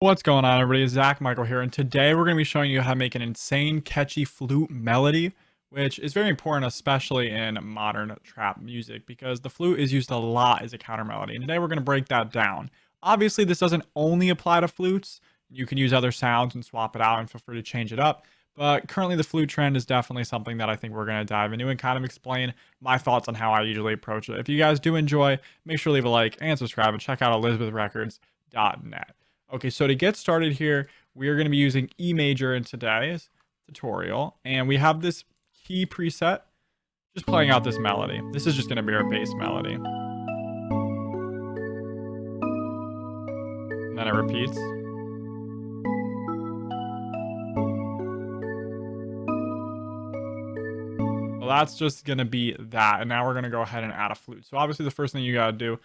What's going on, everybody? It's Zach Michael here, and today we're going to be showing you how to make an insane catchy flute melody, which is very important, especially in modern trap music, because the flute is used a lot as a counter melody. And today we're going to break that down. Obviously, this doesn't only apply to flutes. You can use other sounds and swap it out, and feel free to change it up. But currently, the flute trend is definitely something that I think we're going to dive into and kind of explain my thoughts on how I usually approach it. If you guys do enjoy, make sure to leave a like and subscribe, and check out elizabethrecords.net. Okay, so to get started here, we are going to be using E major in today's tutorial, and we have this key preset just playing out this melody. This is just going to be our bass melody. And then it repeats. So that's just going to be that, and now we're going to go ahead and add a flute. So obviously the first thing you got to do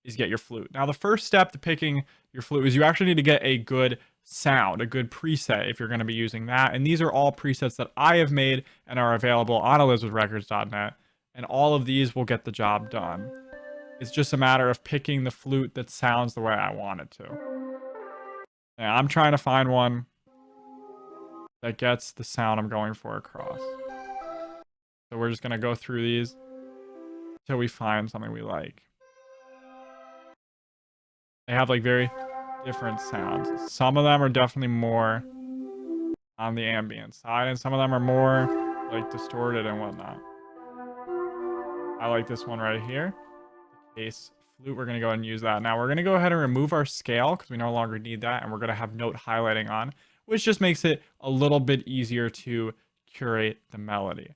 is get your flute. Now the first step to picking your flute is you actually need to get a good sound, a good preset if you're going to be using that. And these are all presets that I have made and are available on elizabethrecords.net. And all of these will get the job done. It's just a matter of picking the flute that sounds the way I want it to. And I'm trying to find one that gets the sound I'm going for across. So we're just going to go through these until we find something we like. They have like very different sounds. Some of them are definitely more on the ambient side, and some of them are more like distorted and whatnot. I like this one right here. The bass flute, we're going to go ahead and use that. Now we're going to go ahead and remove our scale because we no longer need that, and we're going to have note highlighting on, which just makes it a little bit easier to curate the melody.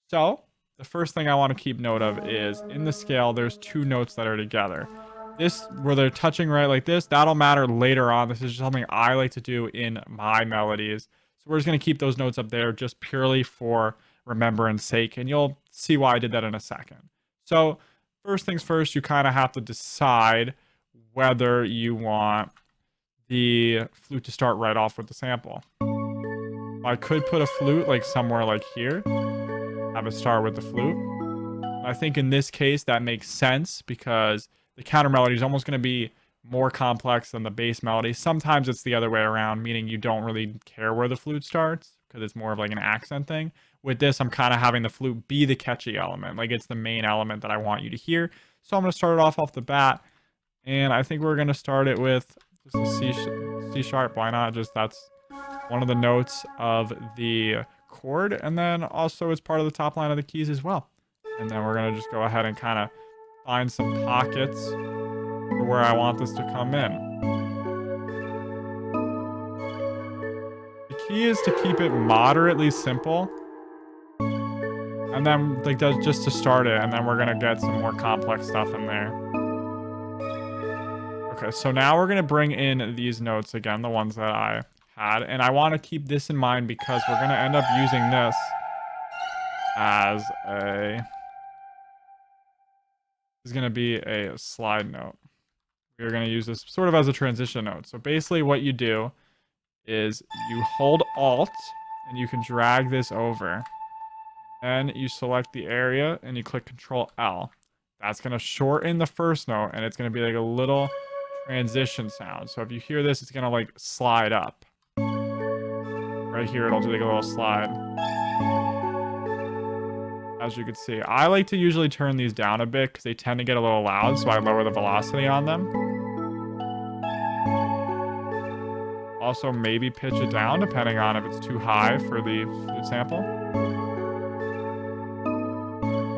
So the first thing I want to keep note of is in the scale, there's two notes that are together. This, where they're touching right like this, that'll matter later on. This is just something I like to do in my melodies. So we're just going to keep those notes up there just purely for remembrance sake. And you'll see why I did that in a second. So first things first, you kind of have to decide whether you want the flute to start right off with the sample. I could put a flute like somewhere like here, have it start with the flute. I think in this case that makes sense because the counter melody is almost going to be more complex than the bass melody. Sometimes it's the other way around, meaning you don't really care where the flute starts because it's more of like an accent thing. With this, I'm kind of having the flute be the catchy element. Like it's the main element that I want you to hear. So I'm going to start it off the bat. And I think we're going to start it with just a C sharp. Why not? Just that's one of the notes of the chord. And then also it's part of the top line of the keys as well. And then we're going to just go ahead and kind of find some pockets for where I want this to come in. The key is to keep it moderately simple. And then like that's just to start it, and then we're gonna get some more complex stuff in there. Okay, so now we're gonna bring in these notes again, the ones that I had, and I want to keep this in mind because we're gonna end up using this as a is going to be a slide note. We're going to use this sort of as a transition note. So basically what you do is you hold Alt and you can drag this over. Then you select the area and you click Control L. That's going to shorten the first note and it's going to be like a little transition sound. So if you hear this, it's going to like slide up. Right here, it'll do like a little slide. As you can see, I like to usually turn these down a bit because they tend to get a little loud, so I lower the velocity on them. Also, maybe pitch it down depending on if it's too high for the flute sample.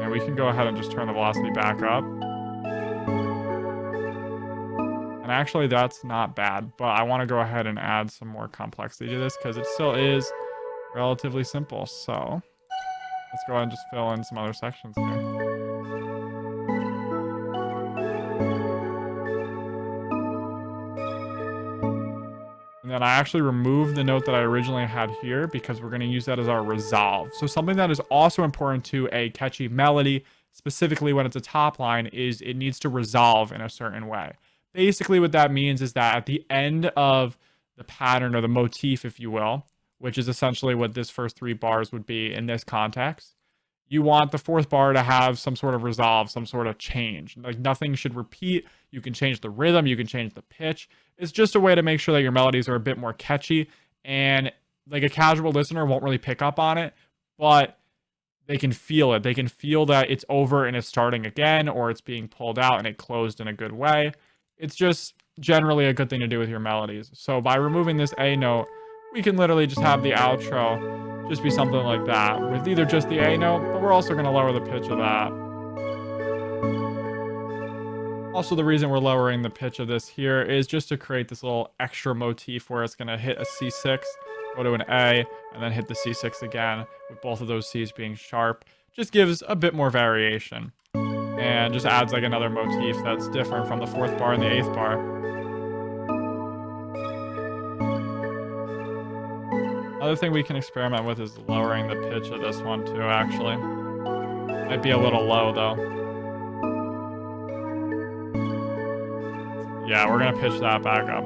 And we can go ahead and just turn the velocity back up. And actually, that's not bad, but I want to go ahead and add some more complexity to this because it still is relatively simple, so let's go ahead and just fill in some other sections here. And then I actually removed the note that I originally had here because we're going to use that as our resolve. So something that is also important to a catchy melody, specifically when it's a top line, is it needs to resolve in a certain way. Basically what that means is that at the end of the pattern or the motif, if you will, which is essentially what this first three bars would be in this context, You want the fourth bar to have some sort of resolve, some sort of change. Like nothing should repeat. You can change the rhythm, you can change the pitch. It's just a way to make sure that your melodies are a bit more catchy, and like a casual listener won't really pick up on it, but they can feel it. They can feel that it's over and it's starting again, or it's being pulled out and it closed in a good way. It's just generally a good thing to do with your melodies. So by removing this A note, we can literally just have the outro just be something like that with either just the A note, but we're also going to lower the pitch of that. Also, the reason we're lowering the pitch of this here is just to create this little extra motif where it's going to hit a C6, go to an A, and then hit the C6 again, with both of those C's being sharp. Just gives a bit more variation and just adds like another motif that's different from the fourth bar and the eighth bar. Another thing we can experiment with is lowering the pitch of this one too, actually. Might be a little low though. Yeah, we're gonna pitch that back up.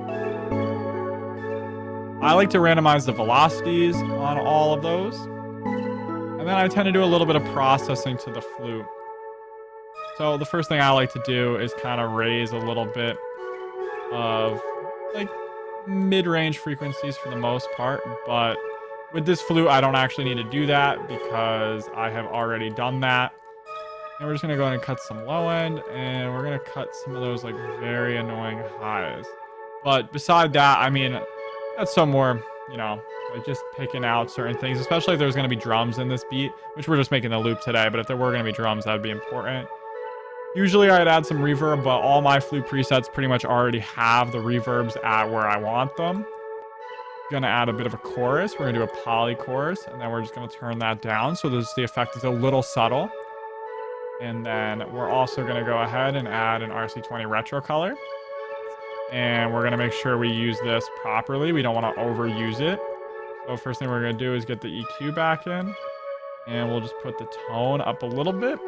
I like to randomize the velocities on all of those. And then I tend to do a little bit of processing to the flute. So the first thing I like to do is kind of raise a little bit of like mid-range frequencies for the most part, but with this flute I don't actually need to do that because I have already done that. And we're just gonna go ahead and cut some low end, and we're gonna cut some of those like very annoying highs. But beside that, I mean, that's some more, you know, like just picking out certain things, especially if there's gonna be drums in this beat, which we're just making the loop today, but if there were gonna be drums, that'd be important. Usually I'd add some reverb, but all my flute presets pretty much already have the reverbs at where I want them. Gonna add a bit of a chorus. We're gonna do a poly chorus, and then we're just gonna turn that down so the effect is a little subtle. And then we're also gonna go ahead and add an RC20 retro color. And we're gonna make sure we use this properly. We don't wanna overuse it. So first thing we're gonna do is get the EQ back in, and we'll just put the tone up a little bit.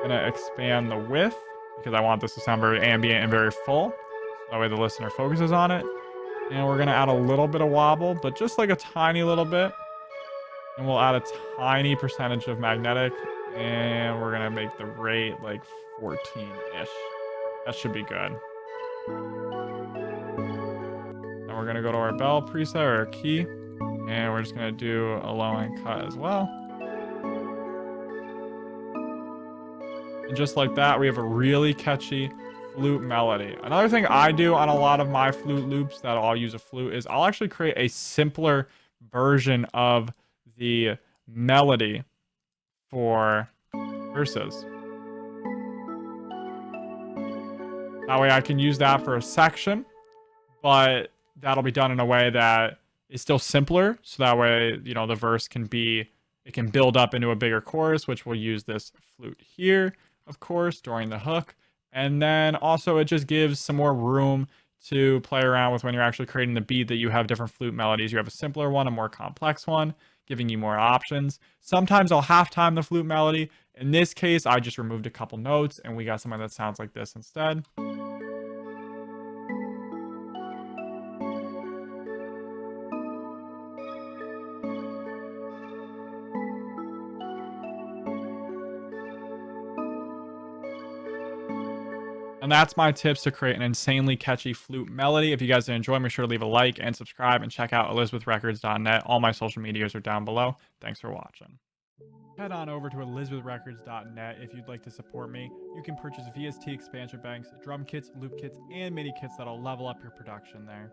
Gonna expand the width because I want this to sound very ambient and very full, so that way the listener focuses on it. And we're gonna add a little bit of wobble, but just like a tiny little bit. And we'll add a tiny percentage of magnetic, and we're gonna make the rate like 14-ish. That should be good. Then we're gonna go to our bell preset or our key, and we're just gonna do a low end cut as well. And just like that, we have a really catchy flute melody. Another thing I do on a lot of my flute loops that I'll use a flute is I'll actually create a simpler version of the melody for verses. That way I can use that for a section, but that'll be done in a way that is still simpler. So that way, you know, the verse can be, it can build up into a bigger chorus, which we'll use this flute here, of course, during the hook. And then also it just gives some more room to play around with when you're actually creating the beat, that you have different flute melodies. You have a simpler one, a more complex one, giving you more options. Sometimes I'll half time the flute melody. In this case, I just removed a couple notes and we got something that sounds like this instead. And that's my tips to create an insanely catchy flute melody. If you guys did enjoy, make sure to leave a like and subscribe, and check out elizabethrecords.net. All my social medias are down below. Thanks for watching. Head on over to elizabethrecords.net if you'd like to support me. You can purchase VST expansion banks, drum kits, loop kits, and MIDI kits that'll level up your production there.